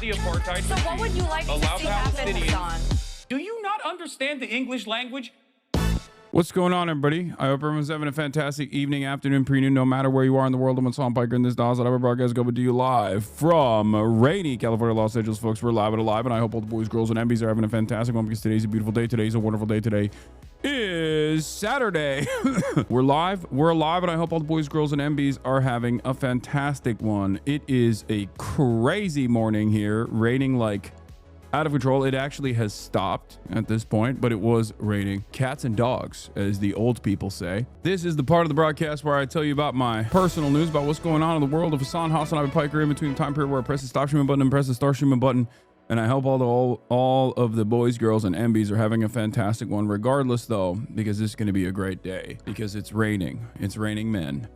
the apartheid So what would you like to see happen, Hassan? Do you not understand the English language? What's going on, everybody? I hope everyone's having a fantastic evening, afternoon, pre-noon, no matter where you are in the world. I'm on Piker in this DOS. Our broadcast coming to you live from rainy California, Los Angeles, folks. We're live and alive, and I hope all the boys, girls, and MBs are having a fantastic one because today's a beautiful day. Today's a wonderful day. Today is Saturday. We're live, we're alive, and I hope all the boys, girls, and MBs are having a fantastic one. It is a crazy morning here, raining like out of control. It actually has stopped at this point, but it was raining cats and dogs, as the old people say. This is the part of the broadcast where I tell you about my personal news, about what's going on in the world of HASAN, HASAN, Piker, in between the time period where I press the stop streaming button and press the start streaming button. And I hope all of the boys, girls, and MBs are having a fantastic one, regardless, though, because this is going to be a great day, because it's raining. It's raining men.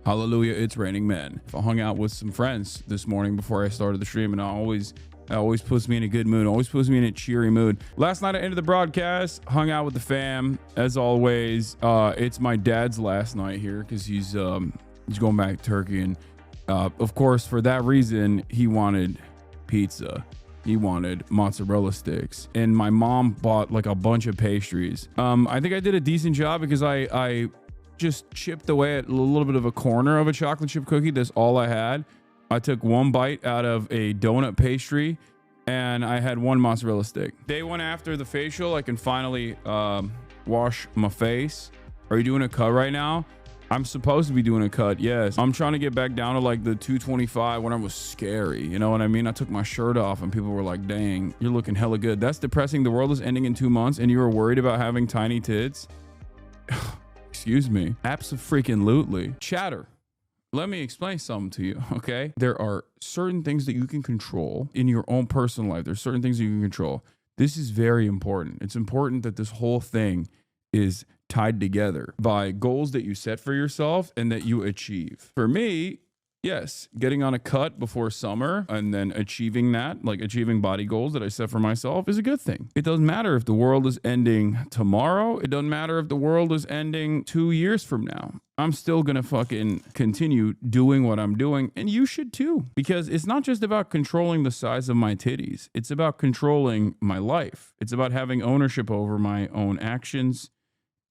Hallelujah, it's raining men. I hung out with some friends this morning before I started the stream, and it always puts me in a good mood, always puts me in a cheery mood. Last night I ended the broadcast, hung out with the fam, as always. It's my dad's last night here because he's going back to Turkey, and of course, for that reason, he wanted pizza. He wanted mozzarella sticks, and my mom bought like a bunch of pastries. I think I did a decent job because I just chipped away at a little bit of a corner of a chocolate chip cookie. That's all I had. I took one bite out of a donut pastry, and I had one mozzarella stick. Day one after the facial, I can finally wash my face. Are you doing a cut right now? I'm supposed to be doing a cut, yes. I'm trying to get back down to like the 225 when I was scary. You know what I mean? I took my shirt off and people were like, dang, you're looking hella good. That's depressing. The world is ending in 2 months and you were worried about having tiny tits? Excuse me. Abso-freaking-lutely. Chatter. Let me explain something to you, okay? There are certain things that you can control in your own personal life. There's certain things you can control. This is very important. It's important that this whole thing is tied together by goals that you set for yourself and that you achieve. For me, yes, getting on a cut before summer and then achieving that, like achieving body goals that I set for myself, is a good thing. It doesn't matter if the world is ending tomorrow. It doesn't matter if the world is ending 2 years from now. I'm still gonna fucking continue doing what I'm doing, and you should too, because it's not just about controlling the size of my titties. It's about controlling my life. It's about having ownership over my own actions.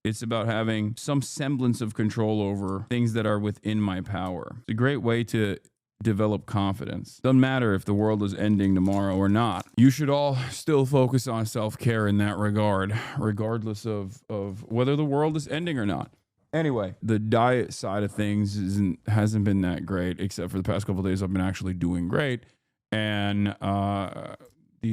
It's about having some semblance of control over things that are within my power. It's a great way to develop confidence. Doesn't matter if the world is ending tomorrow or not. You should all still focus on self-care in that regard, regardless of whether the world is ending or not. Anyway, the diet side of things hasn't been that great, except for the past couple of days I've been actually doing great. And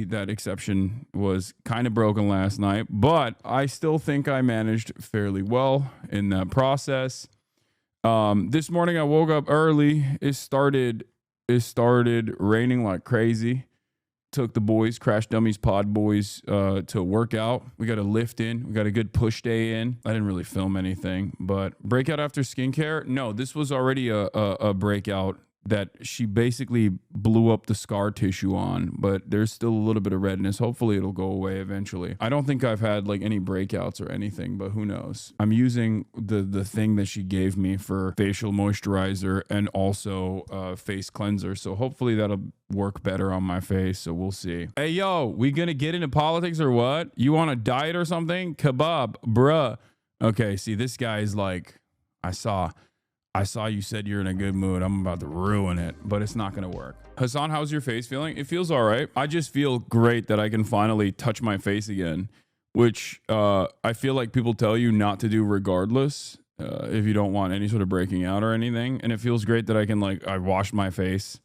that exception was kind of broken last night, but I still think I managed fairly well in that process. This morning I woke up early. It started raining like crazy. Took the boys, Crash Dummies Pod boys, to work out. We got a lift in. We got a good push day in. I didn't really film anything, but breakout after skincare? No, this was already a breakout that she basically blew up the scar tissue on, but there's still a little bit of redness. Hopefully it'll go away eventually. I don't think I've had like any breakouts or anything, but who knows? I'm using the thing that she gave me for facial moisturizer and also face cleanser. So hopefully that'll work better on my face. So we'll see. Hey, yo, we gonna get into politics or what? You want a diet or something? Kebab, bruh. Okay, see, this guy is like, I saw you said you're in a good mood. I'm about to ruin it, but it's not going to work. HASAN, how's your face feeling? It feels all right. I just feel great that I can finally touch my face again, which I feel like people tell you not to do regardless if you don't want any sort of breaking out or anything. And it feels great that I washed my face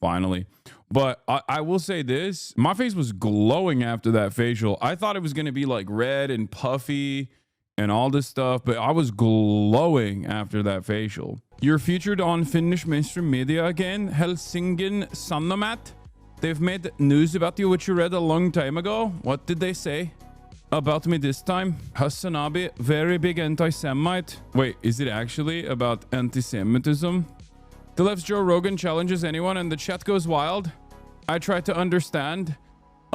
finally. But I will say this, my face was glowing after that facial. I thought it was going to be like red and puffy and all this stuff, but I was glowing after that facial. You're featured on Finnish mainstream media again, Helsingin Sanomat. They've made news about you, which you read a long time ago. What did they say about me this time? Hasanabi, very big anti-Semite. Wait, is it actually about anti-Semitism? The left's Joe Rogan challenges anyone and the chat goes wild. I try to understand.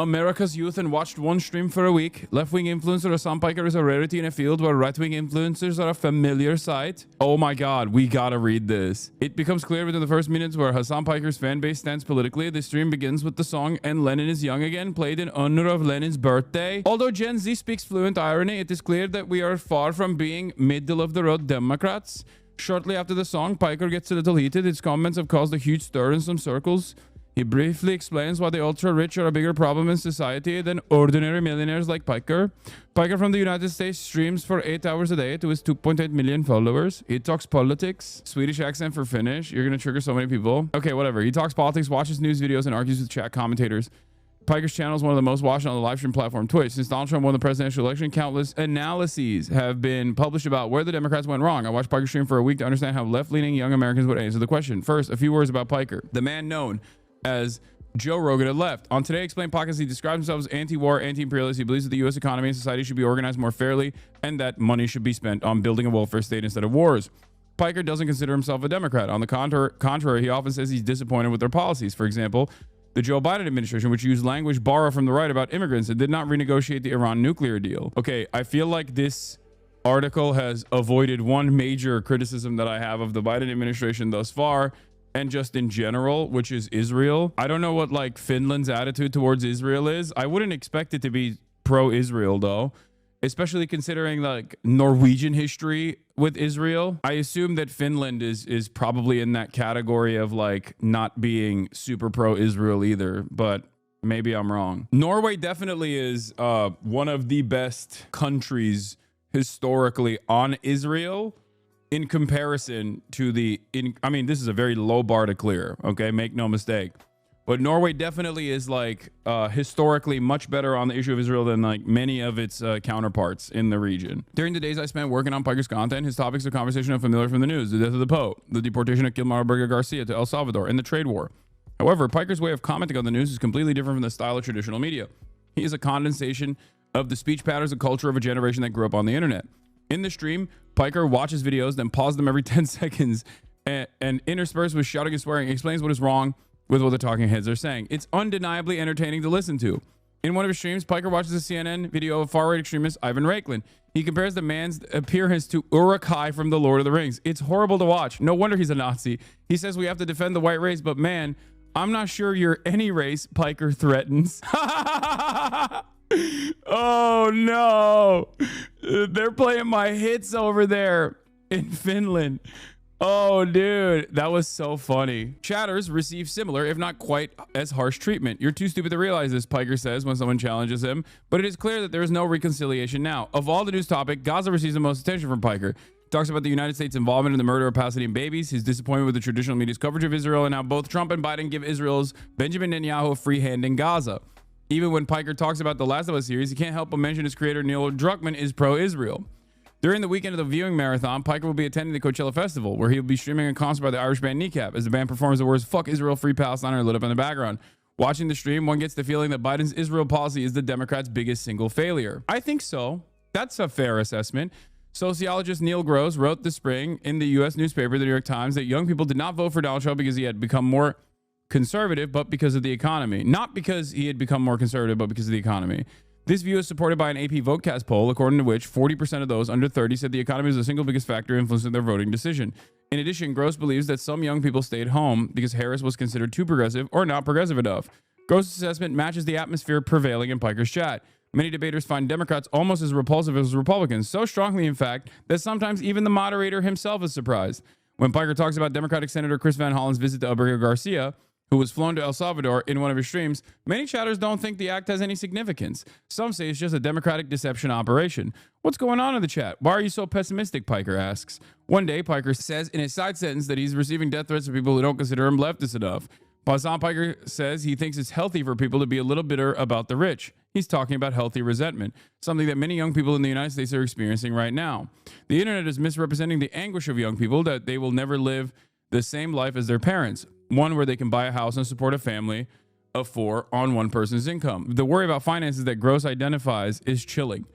America's youth and watched one stream for a week. Left-wing influencer Hassan Piker is a rarity in a field where right-wing influencers are a familiar sight. Oh my god, we gotta read this. It becomes clear within the first minutes where Hassan Piker's fan base stands politically. The stream begins with the song "And Lenin is Young Again," played in honor of Lenin's birthday. Although Gen Z speaks fluent irony, it is clear that we are far from being middle-of-the-road Democrats. Shortly after the song, Piker gets a little heated. His comments have caused a huge stir in some circles. He briefly explains why the ultra-rich are a bigger problem in society than ordinary millionaires like Piker. Piker from the United States streams for 8 hours a day to his 2.8 million followers. He talks politics. Swedish accent for Finnish. You're going to trigger so many people. Okay, whatever. He talks politics, watches news videos, and argues with chat commentators. Piker's channel is one of the most watched on the live stream platform Twitch. Since Donald Trump won the presidential election, countless analyses have been published about where the Democrats went wrong. I watched Piker stream for a week to understand how left-leaning young Americans would answer the question. First, a few words about Piker. The man known as Joe Rogan had left. On Today Explained podcast, he describes himself as anti-war, anti-imperialist. He believes that the U.S. economy and society should be organized more fairly and that money should be spent on building a welfare state instead of wars. Piker doesn't consider himself a Democrat. On the contrary, he often says he's disappointed with their policies. For example, the Joe Biden administration, which used language borrowed from the right about immigrants and did not renegotiate the Iran nuclear deal. Okay, I feel like this article has avoided one major criticism that I have of the Biden administration thus far, and just in general, which is Israel. I don't know what like Finland's attitude towards Israel is. I wouldn't expect it to be pro-Israel though, especially considering like Norwegian history with Israel. I assume that Finland is probably in that category of like not being super pro-Israel either, but maybe I'm wrong. Norway definitely is one of the best countries historically on Israel. In comparison to I mean, this is a very low bar to clear, okay? Make no mistake. But Norway definitely is like historically much better on the issue of Israel than like many of its counterparts in the region. During the days I spent working on Piker's content, his topics of conversation are familiar from the news: the death of the Pope, the deportation of Gilmar Garcia to El Salvador, and the trade war. However, Piker's way of commenting on the news is completely different from the style of traditional media. He is a condensation of the speech patterns and culture of a generation that grew up on the internet. In the stream, Piker watches videos, then pauses them every 10 seconds and interspersed with shouting and swearing, explains what is wrong with what the talking heads are saying. It's undeniably entertaining to listen to. In one of his streams, Piker watches a CNN video of far-right extremist Ivan Raiklin. He compares the man's appearance to Uruk-hai from The Lord of the Rings. It's horrible to watch. No wonder he's a Nazi. He says we have to defend the white race, but man, I'm not sure you're any race, Piker threatens. Oh no, they're playing my hits over there in Finland. Oh dude, that was so funny. Chatters receive similar, if not quite as harsh treatment. You're too stupid to realize this, Piker says when someone challenges him, but it is clear that there is no reconciliation now. Of all the news topic, Gaza receives the most attention from Piker. Talks about the United States involvement in the murder of Palestinian babies, his disappointment with the traditional media's coverage of Israel, and how both Trump and Biden give Israel's Benjamin Netanyahu a free hand in Gaza. Even when Piker talks about the Last of Us series, he can't help but mention his creator Neil Druckmann is pro-Israel. During the weekend of the viewing marathon, Piker will be attending the Coachella Festival, where he will be streaming a concert by the Irish band Kneecap as the band performs the words "Fuck Israel, Free Palestine" are lit up in the background. Watching the stream, one gets the feeling that Biden's Israel policy is the Democrats' biggest single failure. I think so. That's a fair assessment. Sociologist Neil Gross wrote this spring in the U.S. newspaper, the New York Times, that young people did not vote for Donald Trump because he had become more conservative, but because of the economy. Not because he had become more conservative, but because of the economy. This view is supported by an AP VoteCast poll, according to which 40% of those under 30 said the economy is the single biggest factor influencing their voting decision. In addition, Gross believes that some young people stayed home because Harris was considered too progressive or not progressive enough. Gross's assessment matches the atmosphere prevailing in Piker's chat. Many debaters find Democrats almost as repulsive as Republicans, so strongly, in fact, that sometimes even the moderator himself is surprised. When Piker talks about Democratic Senator Chris Van Hollen's visit to Abrego Garcia, who was flown to El Salvador in one of his streams, many chatters don't think the act has any significance. Some say it's just a Democratic deception operation. What's going on in the chat? Why are you so pessimistic, Piker asks. One day, Piker says in his side sentence that he's receiving death threats from people who don't consider him leftist enough. Hassan Piker says he thinks it's healthy for people to be a little bitter about the rich. He's talking about healthy resentment, something that many young people in the United States are experiencing right now. The internet is misrepresenting the anguish of young people that they will never live the same life as their parents, one where they can buy a house and support a family of 4 on one person's income. The worry about finances that Gross identifies is chilling.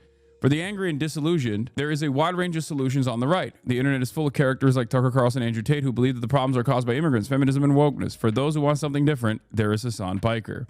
For the angry and disillusioned, there is a wide range of solutions on the right. The internet is full of characters like Tucker Carlson and Andrew Tate who believe that the problems are caused by immigrants, feminism, and wokeness. For those who want something different, there is Hassan Piker.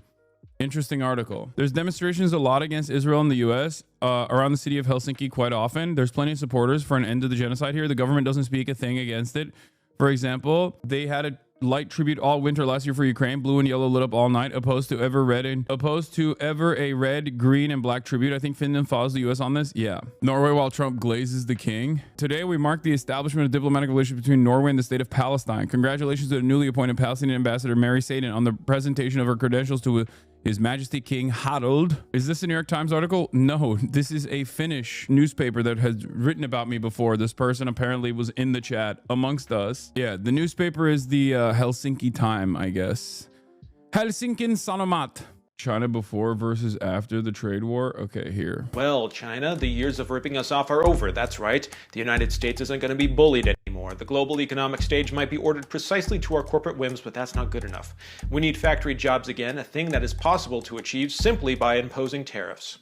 Interesting article. There's demonstrations a lot against Israel in the U.S. Around the city of Helsinki quite often. There's plenty of supporters for an end to the genocide here. The government doesn't speak a thing against it. For example, they had a light tribute all winter last year for Ukraine. Blue and yellow lit up all night. Opposed to ever a red, green, and black tribute. I think Finland follows the U.S. on this. Yeah. Norway while Trump glazes the king. Today we mark the establishment of diplomatic relations between Norway and the state of Palestine. Congratulations to the newly appointed Palestinian ambassador Mary Sadin on the presentation of her credentials to His Majesty King Harald. Is this a New York Times article? No, this is a Finnish newspaper that has written about me before. This person apparently was in the chat amongst us. Yeah, the newspaper is the Helsinki Time, I guess. Helsingin Sanomat. China before versus after the trade war. Okay, here. Well, China, the years of ripping us off are over. That's right. The United States isn't going to be bullied anymore. The global economic stage might be ordered precisely to our corporate whims, but that's not good enough. We need factory jobs again, a thing that is possible to achieve simply by imposing tariffs.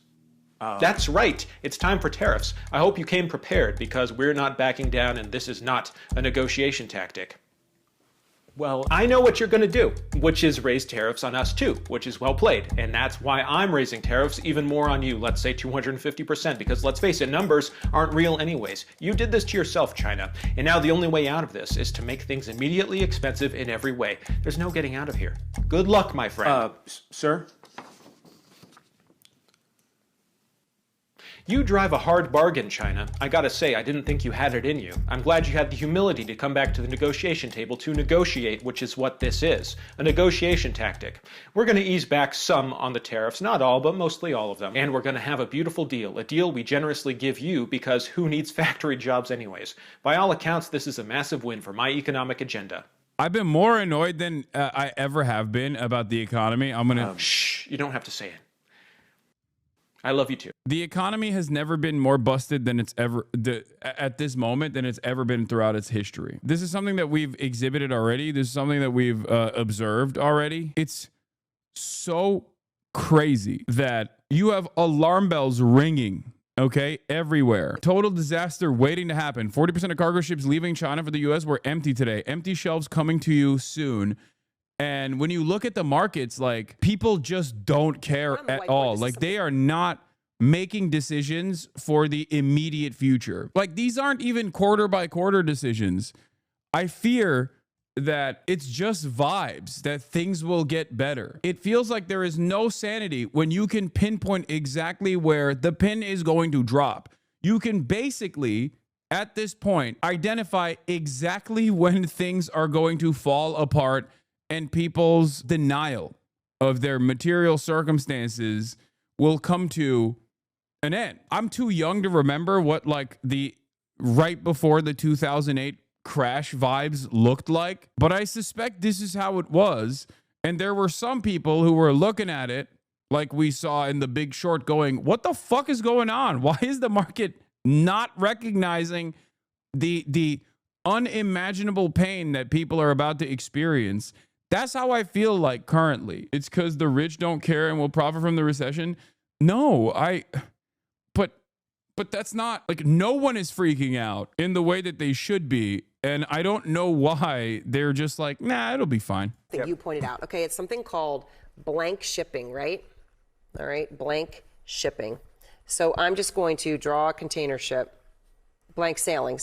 That's right. It's time for tariffs. I hope you came prepared because we're not backing down and this is not a negotiation tactic. Well, I know what you're going to do, which is raise tariffs on us too, which is well played. And that's why I'm raising tariffs even more on you, let's say 250%, because let's face it, numbers aren't real anyways. You did this to yourself, China. And now the only way out of this is to make things immediately expensive in every way. There's no getting out of here. Good luck, my friend. Sir? You drive a hard bargain, China. I gotta say, I didn't think you had it in you. I'm glad you had the humility to come back to the negotiation table to negotiate, which is what this is, a negotiation tactic. We're gonna ease back some on the tariffs, not all, but mostly all of them. And we're gonna have a beautiful deal, a deal we generously give you because who needs factory jobs anyways? By all accounts, this is a massive win for my economic agenda. I've been more annoyed than I ever have been about the economy. I'm gonna... Shh, you don't have to say it. I love you too. The economy has never been more busted than it's ever at this moment than it's ever been throughout its history. This is something that we've exhibited already. This is something that we've observed already. It's so crazy that you have alarm bells ringing, okay, everywhere. Total disaster waiting to happen. 40% of cargo ships leaving China for the U.S. were empty today. Empty shelves coming to you soon. And when you look at the markets, like, people just don't care at all. Like, they are not making decisions for the immediate future. Like, these aren't even quarter by quarter decisions. I fear that it's just vibes that things will get better. It feels like there is no sanity when you can pinpoint exactly where the pin is going to drop. You can basically, at this point, identify exactly when things are going to fall apart and people's denial of their material circumstances will come to an end. I'm too young to remember what, like, the right before the 2008 crash vibes looked like, but I suspect this is how it was. And there were some people who were looking at it like we saw in The Big Short going, what the fuck is going on? Why is the market not recognizing the unimaginable pain that people are about to experience? That's how I feel like currently. It's because the rich don't care and will profit from the recession. No, but that's not, like, no one is freaking out in the way that they should be. And I don't know why they're just like, nah, it'll be fine. I think you pointed out. Okay, it's something called blank shipping, right? All right, blank shipping. So I'm just going to draw a container ship. Blank sailing.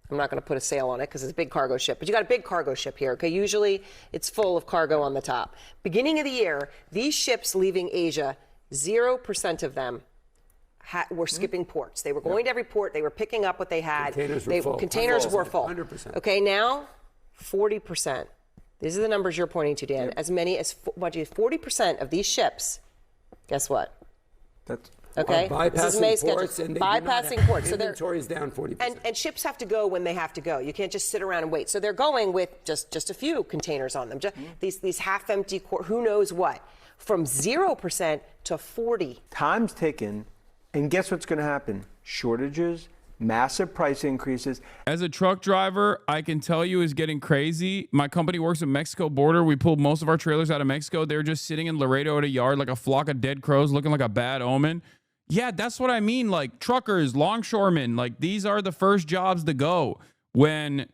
I'm not going to put a sail on it because it's a big cargo ship, but you got a big cargo ship here. Okay, usually it's full of cargo on the top. Beginning of the year, these ships leaving Asia, 0% of them were skipping ports. They were going to every port. They were picking up what they had. Containers were full. 100%. Okay, now 40%. These are the numbers you're pointing to, Dan. Yep. As many as 40% of these ships. Guess what? That's okay. Bypassing ports, and bypassing ports. So inventory is down 40%. And ships have to go when they have to go. You can't just sit around and wait. So they're going with just a few containers on them. These half-empty, who knows what, from 0% to 40. Time's ticking, and guess what's going to happen? Shortages, massive price increases. As a truck driver, I can tell you is getting crazy. My company works at Mexico border. We pulled most of our trailers out of Mexico. They're just sitting in Laredo at a yard like a flock of dead crows looking like a bad omen. Yeah, that's what I mean. Like, truckers, longshoremen, like, these are the first jobs to go when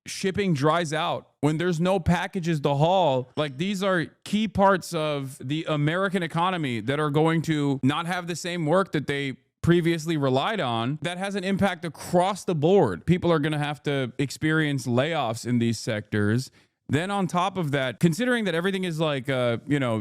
shipping dries out, when there's no packages to haul, like these are key parts of the American economy that are going to not have the same work that they previously relied on. That has an impact across the board. People are going to have to experience layoffs in these sectors. Then on top of that, considering that everything is like,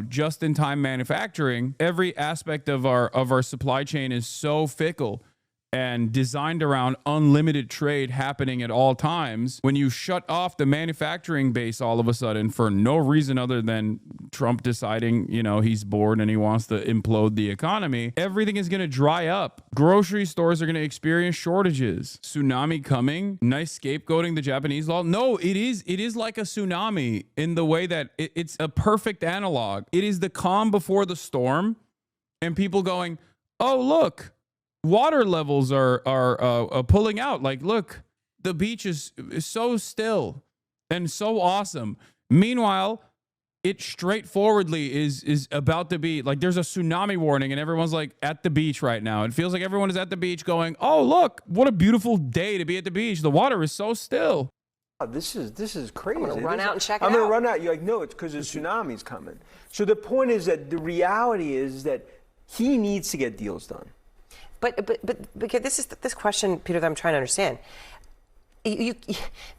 just-in-time manufacturing, every aspect of our supply chain is so fickle and designed around unlimited trade happening at all times. When you shut off the manufacturing base all of a sudden for no reason other than Trump deciding, he's bored and he wants to implode the economy, everything is going to dry up. Grocery stores are going to experience shortages. Tsunami coming. Nice scapegoating the Japanese law. No, it is like a tsunami in the way that it's a perfect analog. It is the calm before the storm, and people going, oh, look, water levels are pulling out. Like, look, the beach is so still and so awesome. Meanwhile, it straightforwardly is about to be like, there's a tsunami warning and everyone's like at the beach right now. It feels like everyone is at the beach going, oh, look, what a beautiful day to be at the beach. The water is so still. This is crazy. I'm going to run out and check it out. I'm going to run out. You're like, no, it's because the tsunami's coming. So the point is that the reality is that he needs to get deals done. But because this is this question, Peter, that I'm trying to understand. You,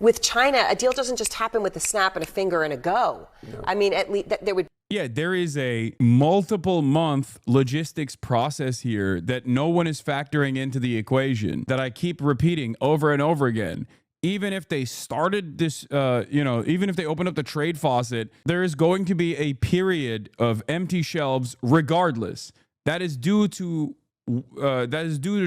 with China, a deal doesn't just happen with a snap and a finger and a go. No. I mean, at least there would. Yeah, there is a multiple month logistics process here that no one is factoring into the equation, that I keep repeating over and over again. Even if they started this, even if they opened up the trade faucet, there is going to be a period of empty shelves regardless. That is due to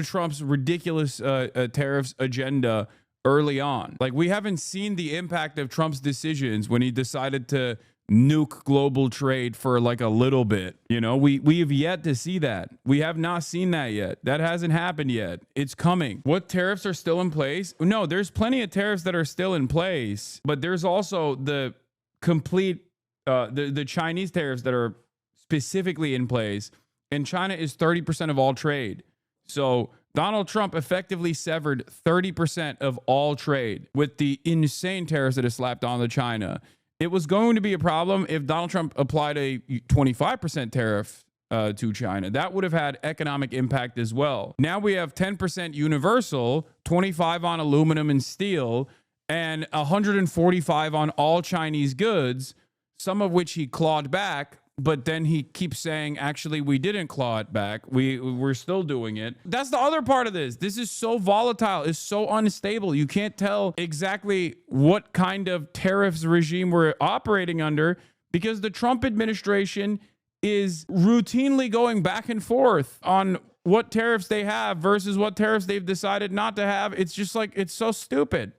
Trump's ridiculous tariffs agenda early on. Like, we haven't seen the impact of Trump's decisions when he decided to nuke global trade for like a little bit. We have yet to see that. We have not seen that yet. That hasn't happened yet. It's coming. What tariffs are still in place? No, there's plenty of tariffs that are still in place, but there's also the complete the Chinese tariffs that are specifically in place. And China is 30% of all trade. So Donald Trump effectively severed 30% of all trade with the insane tariffs that is slapped on to China. It was going to be a problem if Donald Trump applied a 25% tariff to China. That would have had economic impact as well. Now we have 10% universal, 25 on aluminum and steel, and 145 on all Chinese goods, some of which he clawed back. But then he keeps saying, actually, we didn't claw it back. We're still doing it. That's the other part of this. This is so volatile. It's so unstable. You can't tell exactly what kind of tariffs regime we're operating under because the Trump administration is routinely going back and forth on what tariffs they have versus what tariffs they've decided not to have. It's just like, it's so stupid.